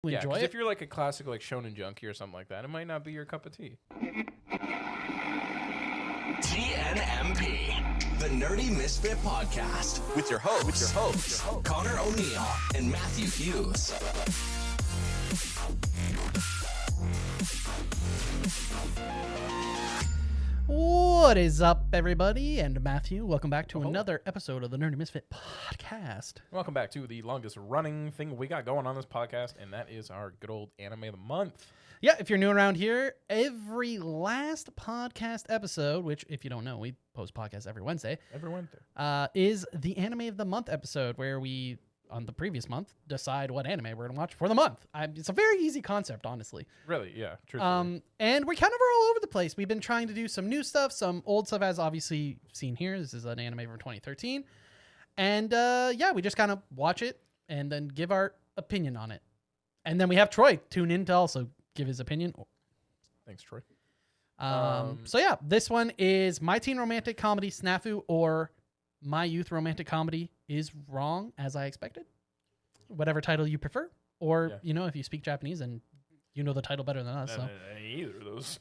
enjoy it. If you're like a classic like shonen junkie or something like that, it might not be your cup of tea. TNMP, the Nerdy Misfit Podcast, with your hosts, Connor O'Neill and Matthew Hughes. What is up, everybody? And Matthew, welcome back to another episode of the Nerdy Misfit Podcast. Welcome back to the longest running thing we got going on this podcast, and that is our good old anime of the month. Yeah, if you're new around here, every last podcast episode, which if you don't know, we post podcasts every Wednesday. Is the anime of the month episode where we, on the previous month, decide what anime we're going to watch for the month. It's a very easy concept, honestly. Really, yeah. Truthfully. And we kind of are all over the place. We've been trying to do some new stuff, some old stuff, as obviously seen here. This is an anime from 2013. And yeah, we just kind of watch it and then give our opinion on it. And then we have Troy tune in to also give his opinion. Thanks, Troy. So yeah, this one is My Teen Romantic Comedy SNAFU, or My Youth Romantic Comedy Is Wrong As I Expected. Whatever title you prefer. Or, you know, if you speak Japanese and you know the title better than us. So. Either of those.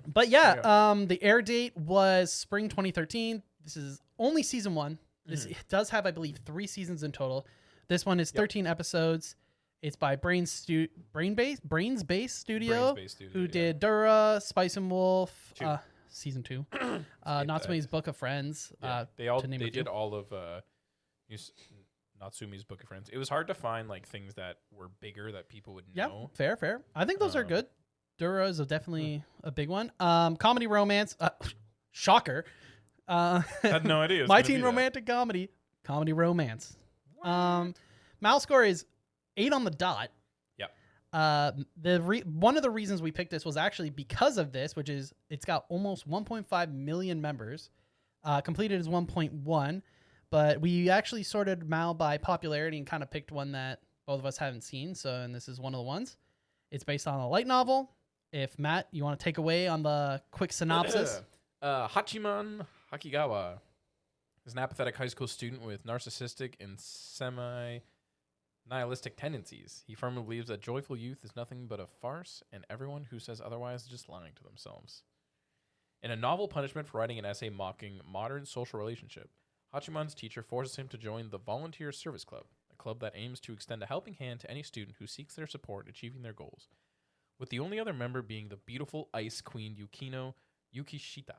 But yeah, the air date was spring 2013. This is only season 1. This does have, I believe, 3 seasons in total. This one is 13 episodes. It's by Brains Base Studio, who did Dura, Spice and Wolf, season 2, Natsume's Book of Friends. Yeah, they did all of Natsume's Book of Friends. It was hard to find like things that were bigger that people would know. Yeah, fair. I think those are good. Dura is definitely a big one. Comedy romance, shocker. Had no idea. My Teen Romantic Comedy romance. Mal score is 8 on the dot. Yep. One of the reasons we picked this was actually because of this, which is it's got almost 1.5 million members. Completed is 1.1, but we actually sorted Mal by popularity and kind of picked one that both of us haven't seen. And this is one of the ones. It's based on a light novel. If Matt, you want to take away on the quick synopsis. Hachiman Hakigawa is an apathetic high school student with narcissistic and semi-nihilistic tendencies. He firmly believes that joyful youth is nothing but a farce, and everyone who says otherwise is just lying to themselves. In a novel punishment for writing an essay mocking modern social relationship, Hachiman's teacher forces him to join the Volunteer Service Club, a club that aims to extend a helping hand to any student who seeks their support in achieving their goals, with the only other member being the beautiful ice queen Yukino Yukishita.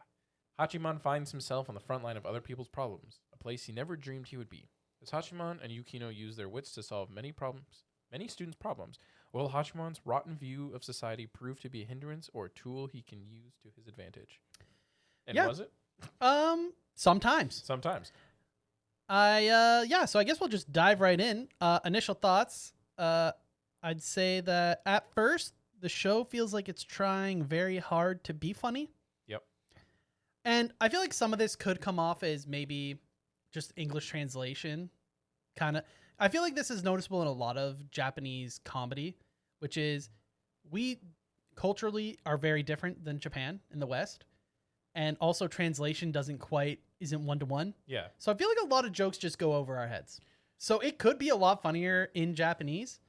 Hachiman finds himself on the front line of other people's problems, a place he never dreamed he would be. As Hachiman and Yukino use their wits to solve many students' problems, will Hachiman's rotten view of society prove to be a hindrance or a tool he can use to his advantage? And was it? Sometimes. So I guess we'll just dive right in. Initial thoughts. I'd say that at first, the show feels like it's trying very hard to be funny. Yep. And I feel like some of this could come off as maybe just English translation. I feel like this is noticeable in a lot of Japanese comedy, which is we culturally are very different than Japan in the West. And also translation isn't one-to-one. Yeah. So I feel like a lot of jokes just go over our heads. So it could be a lot funnier in Japanese.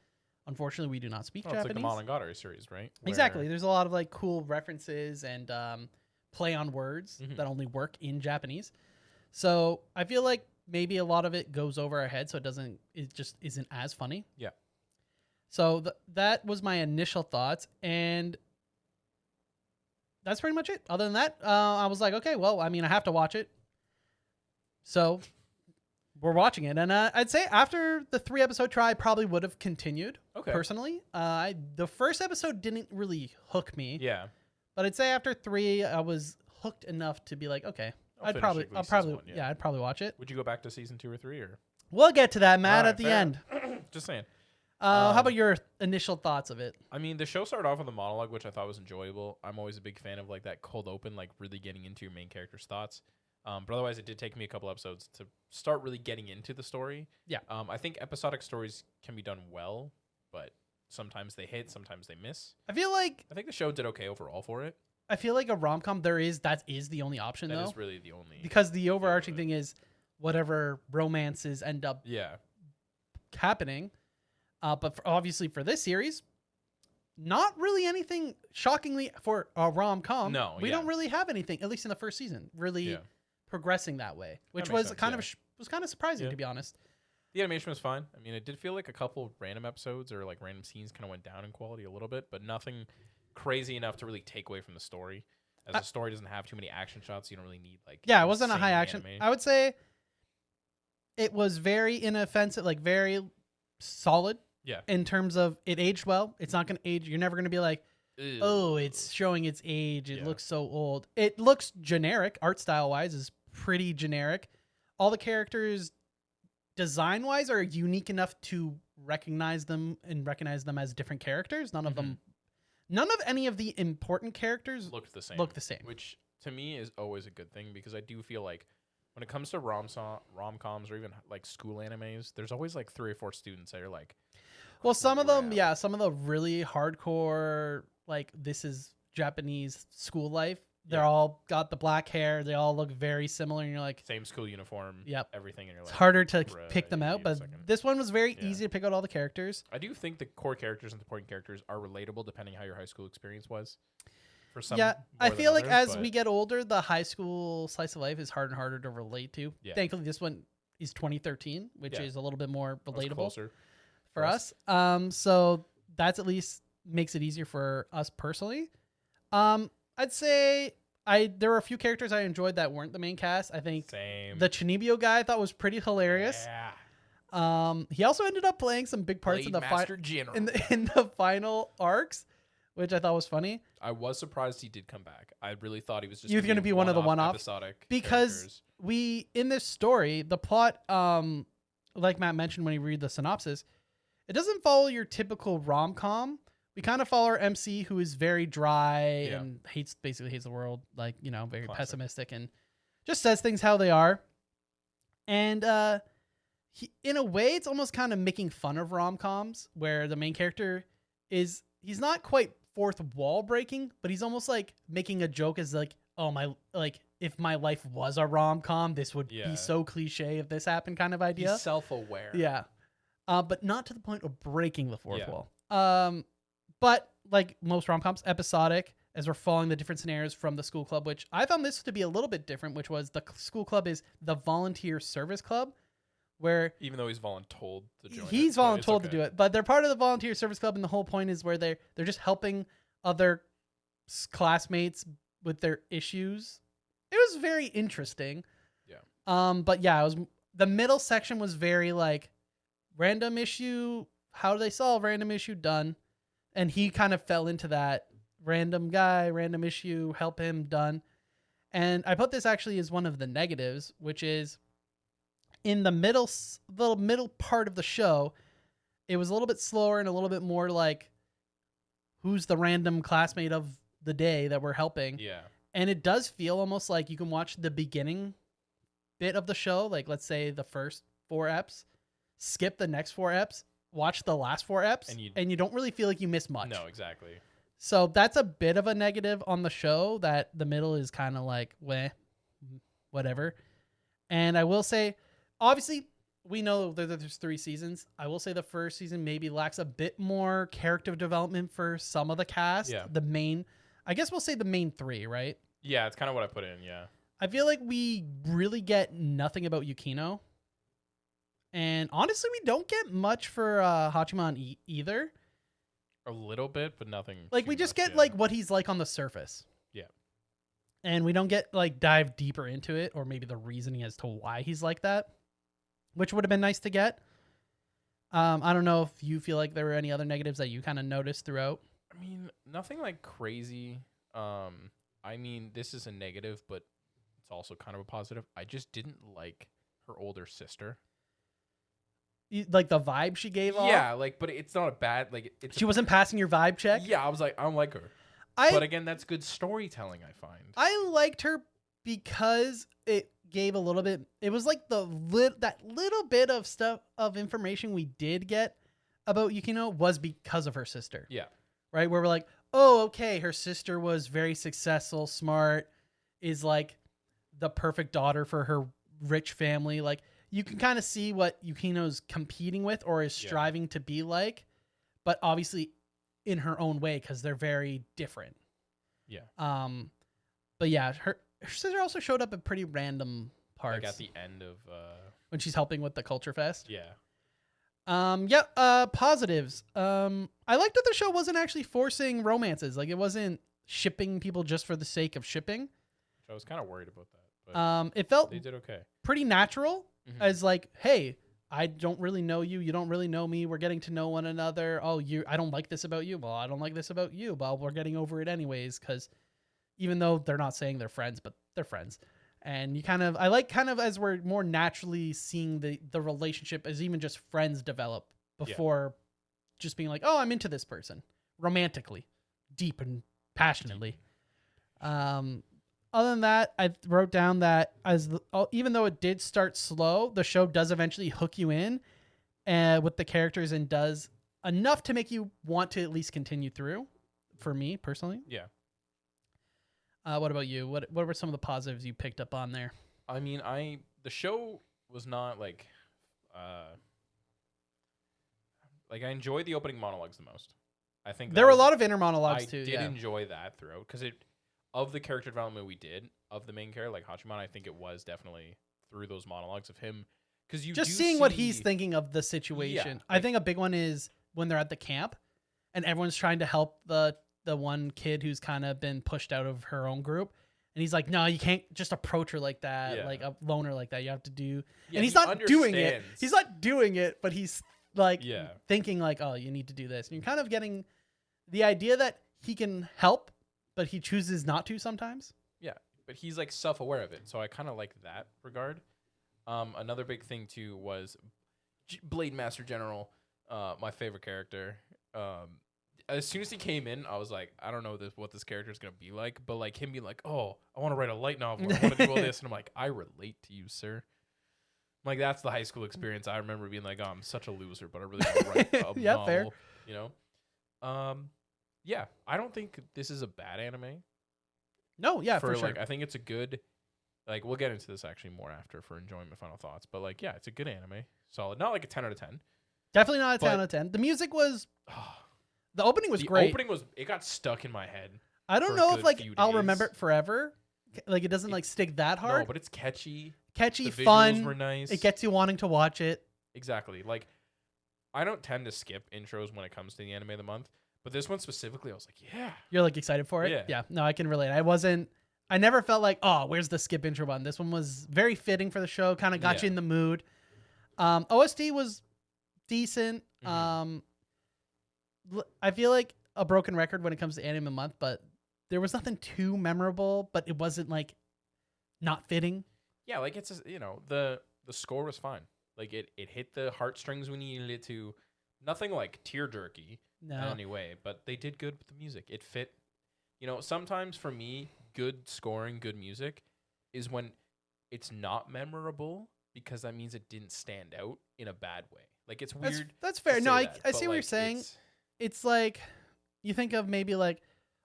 Unfortunately, we do not speak Japanese. It's like the Monogatari series, right? Exactly. There's a lot of like cool references and play on words that only work in Japanese. So I feel like maybe a lot of it goes over our head, so it just isn't as funny. Yeah. So that was my initial thoughts, and that's pretty much it. Other than that, I was like, okay, well, I mean, I have to watch it. So we're watching it. And I'd say after the 3-episode try, I probably would have continued, personally. The first episode didn't really hook me. Yeah. But I'd say after 3, I was hooked enough to be like, okay, I'd probably watch it. Would you go back to season 2 or 3? Or we'll get to that, Matt, at the end. Just saying. How about your initial thoughts of it? I mean, the show started off with a monologue, which I thought was enjoyable. I'm always a big fan of like that cold open, like really getting into your main character's thoughts. But otherwise, it did take me a couple episodes to start really getting into the story. Yeah. I think episodic stories can be done well, but sometimes they hit, sometimes they miss. I think the show did okay overall for it. I feel like a rom-com, that is the only option, though. That is really the only. Because the overarching thing is whatever romances end up happening. But obviously for this series, not really anything shockingly for a rom-com. No, we yeah. don't really have anything, at least in the first season, really Yeah. progressing that way, which That was makes sense, kind yeah. of was kind of surprising Yeah. to be honest. The animation was fine. I mean, it did feel like a couple of random episodes or like random scenes kind of went down in quality a little bit, but nothing crazy enough to really take away from the story. As the story doesn't have too many action shots, you don't really need like. Yeah, it wasn't a high insane action. anime. I would say it was very inoffensive, like very solid. Yeah. In terms of it aged well. It's not going to age. You're never going to be like, oh, it's showing its age. It Yeah. looks so old. It looks generic, art style wise, is pretty generic. All the characters, design wise, are unique enough to recognize them as different characters. None of any of the important characters looked the same. look the same. Which to me is always a good thing because I do feel like when it comes to rom-coms or even like school animes, there's always like 3 or 4 students that are like. Well, some of them, crap. yeah, some of the really hardcore, like this is Japanese school life. They're Yeah. all got the black hair. They all look very similar, and you're like, Same school uniform. Yep. Everything, and you're like. it's harder to "Bruh, pick them out. wait a But second." this one was very Yeah. easy to pick out all the characters. I do think the core characters and supporting characters are relatable depending how your high school experience was. For some, Yeah, I more than feel like others, as but we get older, the high school slice of life is harder and harder to relate to. Yeah. Thankfully, this one is 2013, which Yeah. is a little bit more it was relatable closer. for us. So that's at least makes it easier for us personally. I'd say there were a few characters I enjoyed that weren't the main cast. I think Same. the Chinibyo guy I thought was pretty hilarious. Yeah. He also ended up playing some big parts in Blade the Master General. in the final arcs, which I thought was funny. I was surprised he did come back. I really thought he was just. He was going to be one of the one-off episodic because characters. we in this story the plot, like Matt mentioned when he read the synopsis, it doesn't follow your typical rom-com. We kind of follow our MC who is very dry Yeah. and basically hates the world, like, you know, very Classic. pessimistic and just says things how they are. And in a way, it's almost kind of making fun of rom-coms where the main character he's not quite fourth wall breaking, but he's almost like making a joke as like, oh my, like if my life was a rom-com, this would Yeah. be so cliche if this happened kind of idea. He's self-aware. Yeah. But not to the point of breaking the fourth Yeah. wall. But like most rom-coms, episodic, as we're following the different scenarios from the school club, which I found this to be a little bit different, which was the school club is the volunteer service club, where Even though he's voluntold to join it, he's but it's voluntold to okay. do it. But they're part of the volunteer service club, and the whole point is where they're just helping other classmates with their issues. It was very interesting. Yeah. But yeah, it was the middle section was very like random issue. How do they solve random issue? Done. And he kind of fell into that random guy, random issue, help him, done. And I put this actually as one of the negatives, which is in the middle part of the show, it was a little bit slower and a little bit more like, who's the random classmate of the day that we're helping? Yeah. And it does feel almost like you can watch the beginning bit of the show, like let's say the first 4 eps, skip the next 4 eps, watch the last 4 eps, and you don't really feel like you miss much. No, exactly. So that's a bit of a negative on the show, that the middle is kind of like, whatever. And I will say, obviously, we know that there's 3 seasons. I will say the first season maybe lacks a bit more character development for some of the cast. Yeah. I guess we'll say the main 3, right? Yeah, it's kind of what I put in. Yeah. I feel like we really get nothing about Yukino. And honestly, we don't get much for Hachiman either. A little bit, but nothing. Like, too we just much, get yeah. like what he's like on the surface. Yeah. And we don't get like dive deeper into it, or maybe the reasoning as to why he's like that, which would have been nice to get. I don't know if you feel like there were any other negatives that you kind of noticed throughout. I mean, nothing like crazy. I mean, this is a negative, but it's also kind of a positive. I just didn't like her older sister. Like the vibe she gave off. Yeah, like, but it's not a bad like. She wasn't passing your vibe check. Yeah, I was like, I don't like her. I But again, that's good storytelling, I find. I liked her because it gave a little bit. It was like that little bit of stuff of information we did get about Yukino was because of her sister. Yeah. Right, where we're like, oh, okay, her sister was very successful, smart, is like the perfect daughter for her rich family. Like, you can kind of see what Yukino's competing with or is striving to be like, but obviously in her own way because they're very different. Yeah. But yeah, her sister also showed up at pretty random parts. Like at the end of when she's helping with the Culture Fest. Yeah. Positives. I liked that the show wasn't actually forcing romances. Like it wasn't shipping people just for the sake of shipping. I was kind of worried about that. But it felt they did okay. Pretty natural as like, hey, I don't really know you. You don't really know me. We're getting to know one another. Oh, I don't like this about you. Well, I don't like this about you. Well, we're getting over it anyways. Cause even though they're not saying they're friends, but they're friends. And I like as we're more naturally seeing the relationship as even just friends develop before just being like, oh, I'm into this person romantically, deep and passionately. Other than that, I wrote down that even though it did start slow, the show does eventually hook you in with the characters and does enough to make you want to at least continue through. For me personally, yeah. What about you? What were some of the positives you picked up on there? I mean, the show was not like I enjoyed the opening monologues the most. I think there were a lot of inner monologues too. I did enjoy that throughout because of the character development we did of the main character, like Hachiman, I think it was definitely through those monologues of him because you just seeing what he's thinking of the situation. Yeah, I think a big one is when they're at the camp and everyone's trying to help the one kid who's kind of been pushed out of her own group. And he's like, no, you can't just approach her like that, like a loner like that. You have to do... and he's not doing it. He's not doing it, but he's like thinking like, oh, you need to do this. And you're kind of getting the idea that he can help, but he chooses not to sometimes. Yeah, but he's like self-aware of it. So I kind of like that regard. Another big thing too was Blade Master General, my favorite character. As soon as he came in, I was like, I don't know what this character is going to be like, but like him being like, oh, I want to write a light novel. I want to do all this. And I'm like, I relate to you, sir. I'm like, that's the high school experience. I remember being like, oh, I'm such a loser, but I really want to write a novel, fair. You know? Yeah, I don't think this is a bad anime. No, yeah, for sure. Like, I think it's a good, like, we'll get into this actually more after for enjoying my final thoughts, but like, yeah, it's a good anime. Solid. Not like a 10 out of 10. Definitely not a 10 out of 10. The music was... The opening was great. It got stuck in my head. I don't know if like I'll remember it forever. Like it doesn't like stick that hard. No, but it's catchy. Catchy, the fun. Visuals were nice. It gets you wanting to watch it. Exactly. Like I don't tend to skip intros when it comes to the anime of the month, but this one specifically, I was like, yeah. You're like excited for it? Yeah. No, I can relate. I never felt like, oh, where's the skip intro button? This one was very fitting for the show. Kind of got you in the mood. OST was decent. I feel like a broken record when it comes to anime month, but there was nothing too memorable, but it wasn't like not fitting. Yeah, like it's just, the score was fine. Like it hit the heartstrings when you needed it to. Nothing like tear jerky in any way, but they did good with the music. It fit. Sometimes for me, good scoring, good music is when it's not memorable because that means it didn't stand out in a bad way. Like it's weird. That's fair. No, I see what you're saying. It's like you think of maybe like,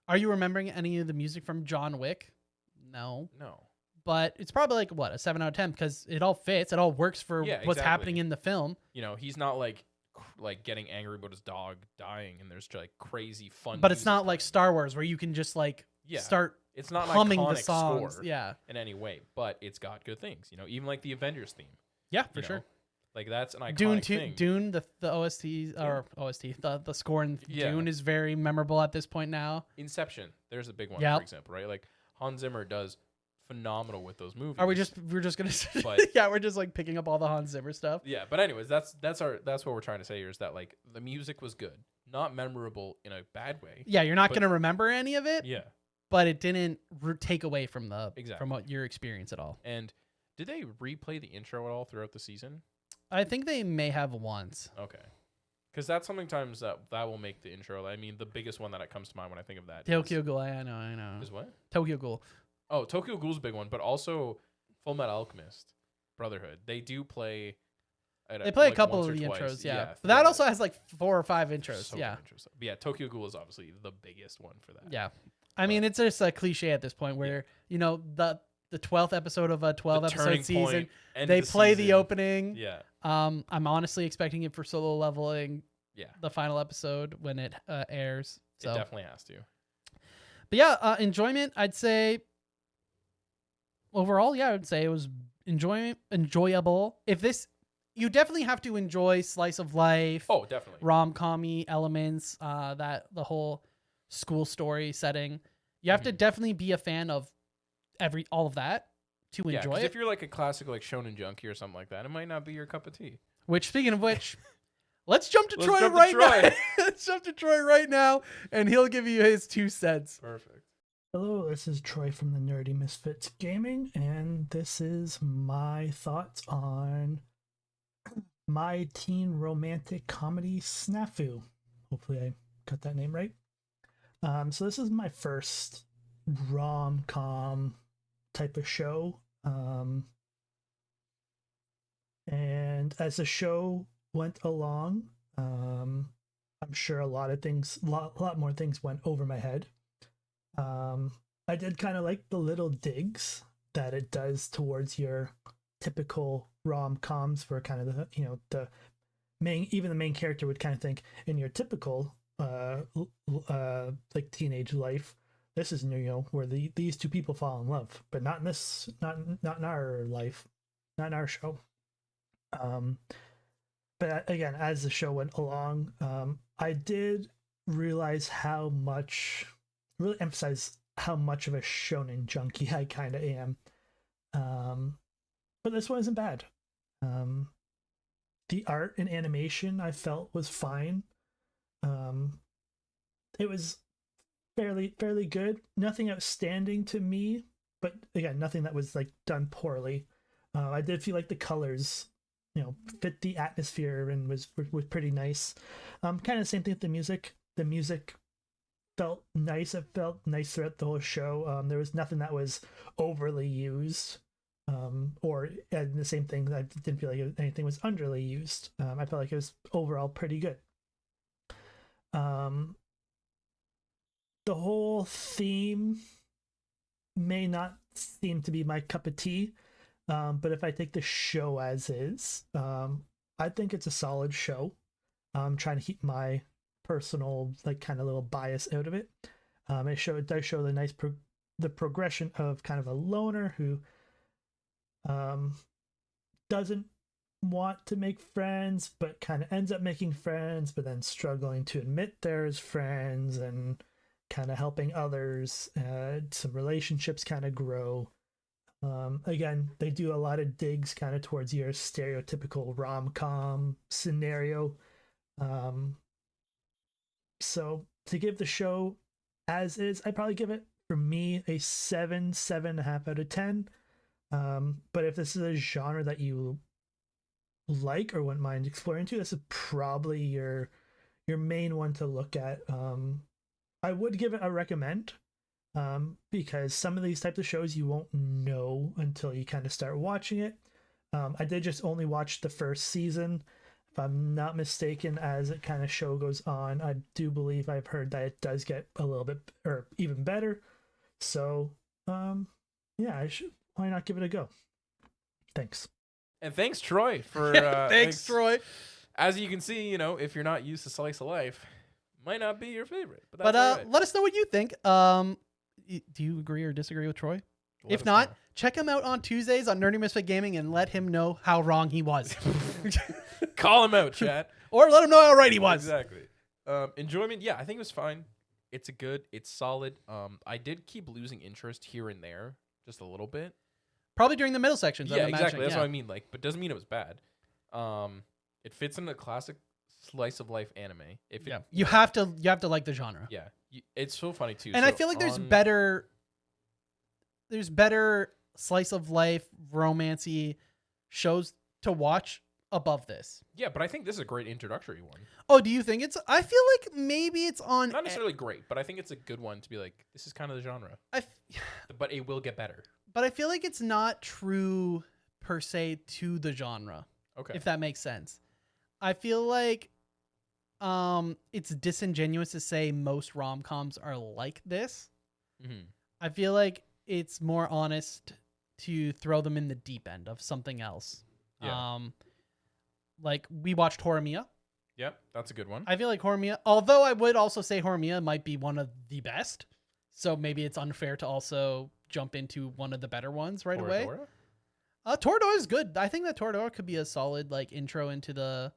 are you remembering any of the music from John Wick? No. But it's probably like what, a 7 out of 10 because it all fits. It all works for what's happening in the film. He's not like getting angry about his dog dying and there's like crazy fun. But it's not like Star Wars where you can just like start. It's not humming an iconic the songs. Score in any way, but it's got good things. Even like the Avengers theme. Yeah, for sure. Like that's an iconic thing. Dune, the OST or OST, the score in Dune is very memorable at this point now. Inception, there's a big one, for example, right? Like Hans Zimmer does phenomenal with those movies. We're just gonna we're just like picking up all the Hans Zimmer stuff. Yeah, but anyways, that's what we're trying to say here is that like the music was good, not memorable in a bad way. Yeah, you're not gonna remember any of it. Yeah, but it didn't take away from from what your experience at all. And did they replay the intro at all throughout the season? I think they may have once. Okay. Because that's sometimes that will make the intro. I mean, the biggest one that comes to mind when I think of that. Tokyo Ghoul, I know. Is what? Tokyo Ghoul. Oh, Tokyo Ghoul's a big one, but also Full Metal Alchemist, Brotherhood. They do play. They play a couple of the intros, yeah. But that also has like 4 or 5 intros, so yeah. But yeah, Tokyo Ghoul is obviously the biggest one for that. Yeah. I mean, it's just a cliche at this point where, the 12th episode of a 12 turning episode season. point, end They of the play the season. opening. Yeah. I'm honestly expecting it for Solo Leveling. Yeah. The final episode when it airs. So. It definitely has to. But yeah, enjoyment. I'd say overall, yeah, I would say it was enjoyable. If this, you definitely have to enjoy slice of life. Oh, definitely. Rom-com-y elements. That the whole school story setting. You have to definitely be a fan of all of that to enjoy it. If you're like a classic like Shonen Junkie or something like that, it might not be your cup of tea. Which, speaking of which, let's jump to Troy jump to right Troy. now. Let's jump to Troy right now, and he'll give you his 2 cents. Perfect. Hello, this is Troy from the Nerdy Misfits Gaming, and this is my thoughts on my teen romantic comedy SNAFU. Hopefully I got that name right. So this is my first rom-com type of show. And as the show went along, I'm sure a lot more things went over my head. I did kind of like the little digs that it does towards your typical rom-coms, where kind of the main character would kind of think in your typical like teenage life, this is where these two people fall in love, but not in this, not in our life, not in our show. But again, as the show went along, I did realize really emphasize how much of a shonen junkie I kind of am. But this wasn't bad. The art and animation I felt was fine. It was fairly good. Nothing outstanding to me, but again, nothing that was like done poorly. I did feel like the colors, fit the atmosphere and was pretty nice. Kind of the same thing with the music. The music felt nice. It felt nice throughout the whole show. There was nothing that was overly used. Or the same thing, I didn't feel like anything was underly used. I felt like it was overall pretty good. The whole theme may not seem to be my cup of tea, but if I take the show as is, I think it's a solid show. I'm trying to keep my personal kind of little bias out of it. It does show the progression of kind of a loner who doesn't want to make friends, but kind of ends up making friends, but then struggling to admit there's friends and kind of helping others. Some relationships kind of grow. Again, they do a lot of digs kind of towards your stereotypical rom-com scenario. So to give the show as is, I'd probably give it, for me, a 7.5 out of 10. But if this is a genre that you like or wouldn't mind exploring into, this is probably your main one to look at. I would give it a recommend, because some of these types of shows you won't know until you kind of start watching it. I did just only watch the first season. If I'm not mistaken, as it kind of show goes on, I do believe I've heard that it does get a little bit or even better. So, yeah, why not give it a go? Thanks. And thanks, Troy, for Thanks, Troy. As you can see, if you're not used to slice of life, might not be your favorite. But But that's all right. let us know what you think. Do you agree or disagree with Troy? Let If us not, know. check him out on Tuesdays on Nerdy Misfit Gaming and let him know how wrong he was. Call him out, chat. Or let him know how right he was. Exactly. Enjoyment, yeah, I think it was fine. It's it's solid. I did keep losing interest here and there, just a little bit. Probably during the middle sections. Yeah, I'm exactly. imagining, That's yeah. what I mean. But doesn't mean it was bad. It fits in the classic slice of life anime. Yeah. You have to like the genre. Yeah, it's so funny too. And I feel like there's better slice of life romancy shows to watch above this. Yeah, but I think this is a great introductory one. Oh, do you think it's? I feel like maybe it's on. Not necessarily great, but I think it's a good one to be like, this is kind of the genre. But it will get better. But I feel like it's not true per se to the genre. Okay. If that makes sense. I feel like it's disingenuous to say most rom-coms are like this. Mm-hmm. I feel like it's more honest to throw them in the deep end of something else. Yeah. Like we watched Horimiya. Yep, that's a good one. I feel like Horimiya, although I would also say Horimiya might be one of the best. So maybe it's unfair to also jump into one of the better ones right away. Toradora is good. I think that Toradora could be a solid like intro into the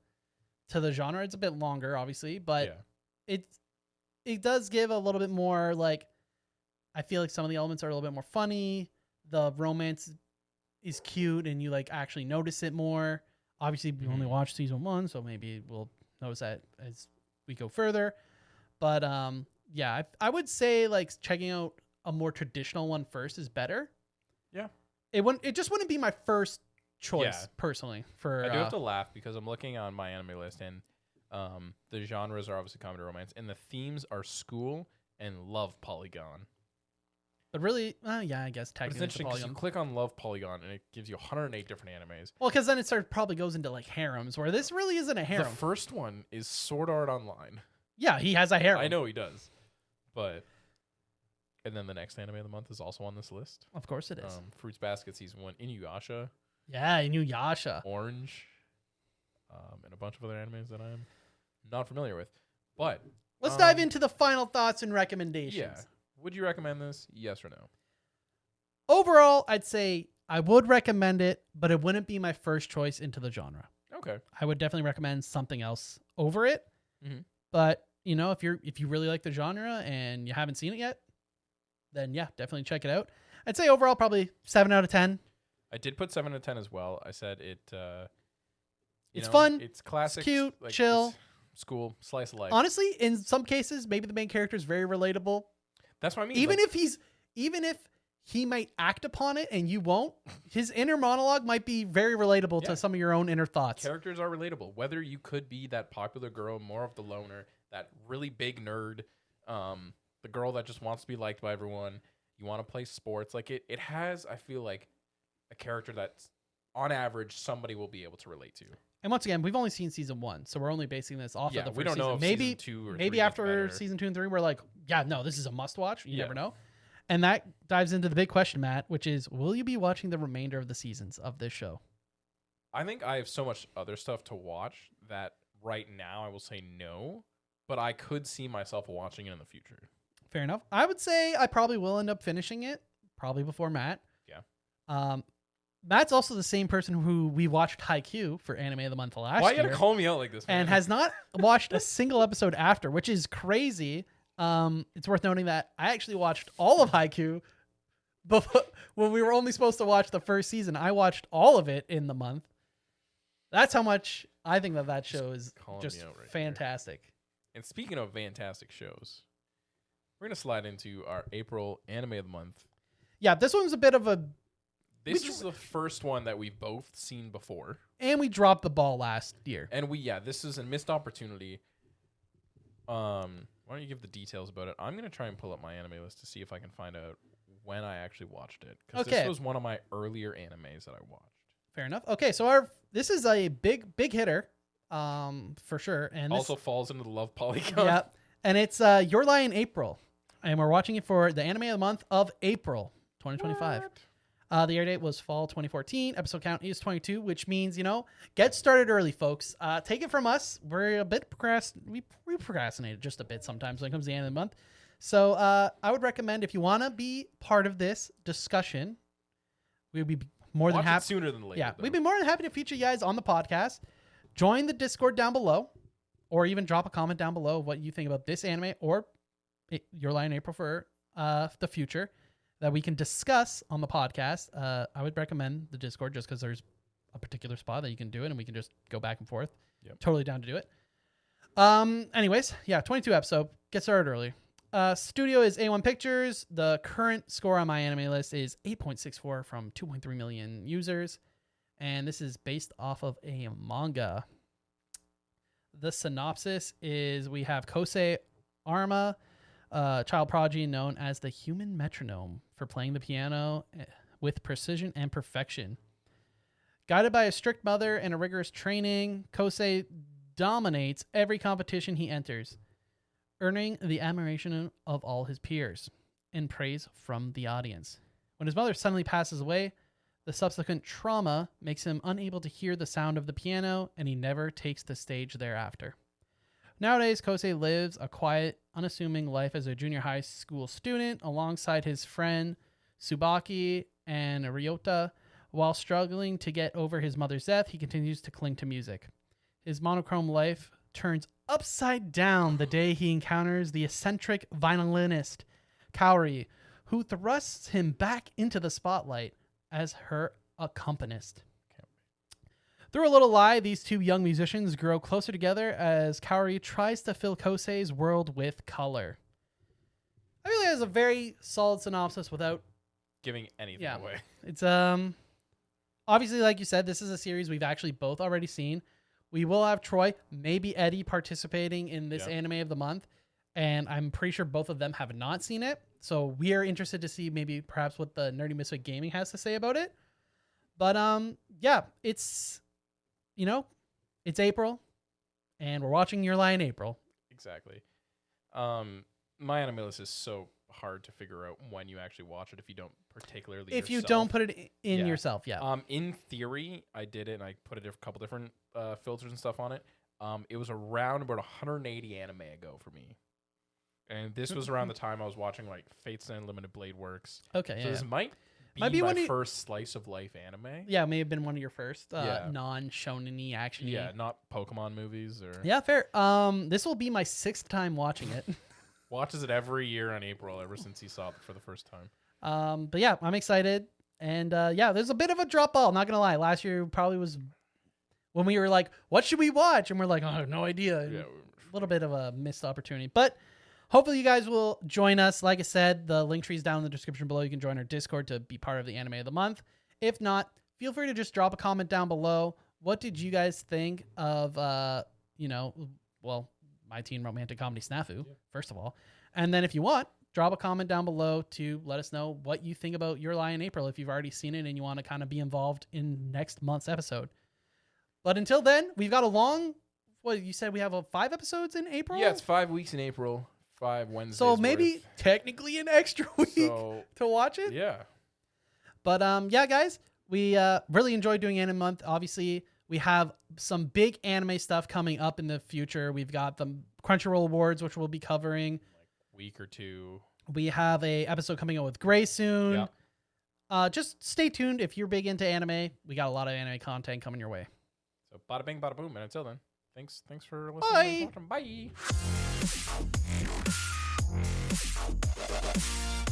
genre. It's a bit longer, obviously, but it does give a little bit more like I feel like some of the elements are a little bit more funny. The romance is cute and you like actually notice it more. Obviously, we only watched season 1, so maybe we'll notice that as we go further. But yeah, I would say like checking out a more traditional one first is better. Yeah. It just wouldn't be my first choice personally. I do have to laugh because I'm looking on my anime list and the genres are obviously comedy, romance, and the themes are school and love polygon. But really, yeah, I guess technically it's interesting because you click on love polygon and it gives you 108 different animes. Well, because then it probably goes into like harems where this really isn't a harem. The first one is Sword Art Online. Yeah, he has a harem. I know he does, but. And then the next anime of the month is also on this list. Of course it is. Fruits Basket Season 1, Inuyasha. Yeah, Inuyasha. Orange. And a bunch of other animes that I'm not familiar with. But let's dive into the final thoughts and recommendations. Yeah. Would you recommend this? Yes or no? Overall, I'd say I would recommend it, but it wouldn't be my first choice into the genre. Okay. I would definitely recommend something else over it. Mm-hmm. But, you know, if you really like the genre and you haven't seen it yet, then yeah, definitely check it out. I'd say overall probably 7 out of 10. I did put 7 out of 10 as well. I said it it's fun. It's classic. It's cute, like, chill. It's school, slice of life. Honestly, in some cases, maybe the main character is very relatable. That's what I mean. Even if he might act upon it and you won't, his inner monologue might be very relatable to some of your own inner thoughts. Characters are relatable. Whether you could be that popular girl, more of the loner, that really big nerd, the girl that just wants to be liked by everyone, you want to play sports. Like it has, I feel like, a character that's on average somebody will be able to relate to. And once again, we've only seen season 1, so we're only basing this off of the first we don't know season. if Maybe season 2 or maybe 3 after season 2 and 3, we're like, yeah, no, this is a must watch. You never know. And that dives into the big question, Matt, which is, will you be watching the remainder of the seasons of this show? I think I have so much other stuff to watch that right now I will say no, but I could see myself watching it in the future. Fair enough. I would say I probably will end up finishing it, probably before Matt. Yeah. Matt's also the same person who we watched Haikyuu for Anime of the Month last year. Why you gotta call me out like this, man? And has not watched a single episode after, which is crazy. It's worth noting that I actually watched all of Haikyuu before, when we were only supposed to watch the first season. I watched all of it in the month. That's how much I think that show is just fantastic. Here. And speaking of fantastic shows, we're going to slide into our April Anime of the Month. Yeah, this one's a bit of a... This is the first one that we've both seen before. And we dropped the ball last year. And this is a missed opportunity. Why don't you give the details about it? I'm going to try and pull up my anime list to see if I can find out when I actually watched it. Because this was one of my earlier animes that I watched. Fair enough. Okay, so this is a big hitter, for sure. And also falls into the love polygon. Yeah, and it's Your Lie in April. And we're watching it for the Anime of the Month of April 2025. The air date was fall 2014. Episode count is 22, which means, get started early, folks. Take it from us. We're a bit we procrastinate just a bit sometimes when it comes to the end of the month. So I would recommend, if you want to be part of this discussion, we would be more than happy. Sooner than later. Yeah, we'd be more than happy to feature you guys on the podcast. Join the Discord down below, or even drop a comment down below of what you think about this anime or Your Lie in April for the future, that we can discuss on the podcast. I would recommend the Discord just because there's a particular spot that you can do it and we can just go back and forth. Yep. Totally down to do it. Anyways, 22 episode. Get started early. Studio is A1 Pictures. The current score on my anime list is 8.64 from 2.3 million users. And this is based off of a manga. The synopsis is we have Kosei Arma, child prodigy known as the human metronome for playing the piano with precision and perfection. Guided by a strict mother and a rigorous training, Kosei dominates every competition he enters, earning the admiration of all his peers and praise from the audience. When his mother suddenly passes away, The subsequent trauma makes him unable to hear the sound of the piano, and he never takes the stage thereafter. Nowadays, Kosei lives a quiet, unassuming life as a junior high school student alongside his friend Tsubaki and Ryota. While struggling to get over his mother's death, he continues to cling to music. His monochrome life turns upside down the day he encounters the eccentric violinist Kaori, who thrusts him back into the spotlight as her accompanist. Through a little lie, these two young musicians grow closer together as Kaori tries to fill Kosei's world with color. I feel like that's a very solid synopsis without Giving anything away. It's obviously, like you said, this is a series we've actually both already seen. We will have Troy, maybe Eddie, participating in this anime of the month, and I'm pretty sure both of them have not seen it. So we are interested to see maybe perhaps what the Nerdy Misfit Gaming has to say about it. But yeah, it's it's April, and we're watching Your Lie in April. Exactly. My anime list is so hard to figure out when you actually watch it if you don't particularly if yourself. you don't put it in yourself. In theory, I did it and I put a couple different filters and stuff on it. It was around about 180 anime ago for me, and this was around the time I was watching like Fates and Limited Blade Works. Okay, so this might be my first slice of life anime. Yeah, may have been one of your first non-shonen-y action-y. Yeah, not Pokemon movies or. Yeah, fair. This will be my 6th time watching it. Watches it every year in April ever since he saw it for the first time. But yeah, I'm excited. And yeah, there's a bit of a drop ball, not gonna lie. Last year probably was when we were like, what should we watch? And we're like, oh, I have no idea. Yeah. A little bit of a missed opportunity. But hopefully you guys will join us. Like I said, the link tree is down in the description below. You can join our Discord to be part of the anime of the month. If not, feel free to just drop a comment down below. What did you guys think of my teen romantic comedy SNAFU, first of all. And then if you want, drop a comment down below to let us know what you think about Your Lie in April if you've already seen it and you want to kind of be involved in next month's episode. But until then, we've got a long, what you said we have 5 episodes in April? Yeah, it's 5 weeks in April, 5 Wednesdays. So maybe technically an extra week to watch it. Yeah. But yeah, guys, we really enjoyed doing Anime Month. Obviously, we have some big anime stuff coming up in the future. We've got the Crunchyroll Awards, which we'll be covering. Like week or two. We have a episode coming out with Gray soon. Yeah. Just stay tuned if you're big into anime. We got a lot of anime content coming your way. So bada bing, bada boom. And until then, thanks for listening. Bye. Bye.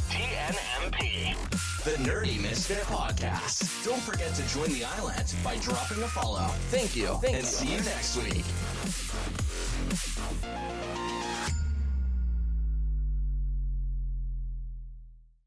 TNMP, the Nerdy Misfit Podcast. Don't forget to join the island by dropping a follow. Thank you. And see you next week.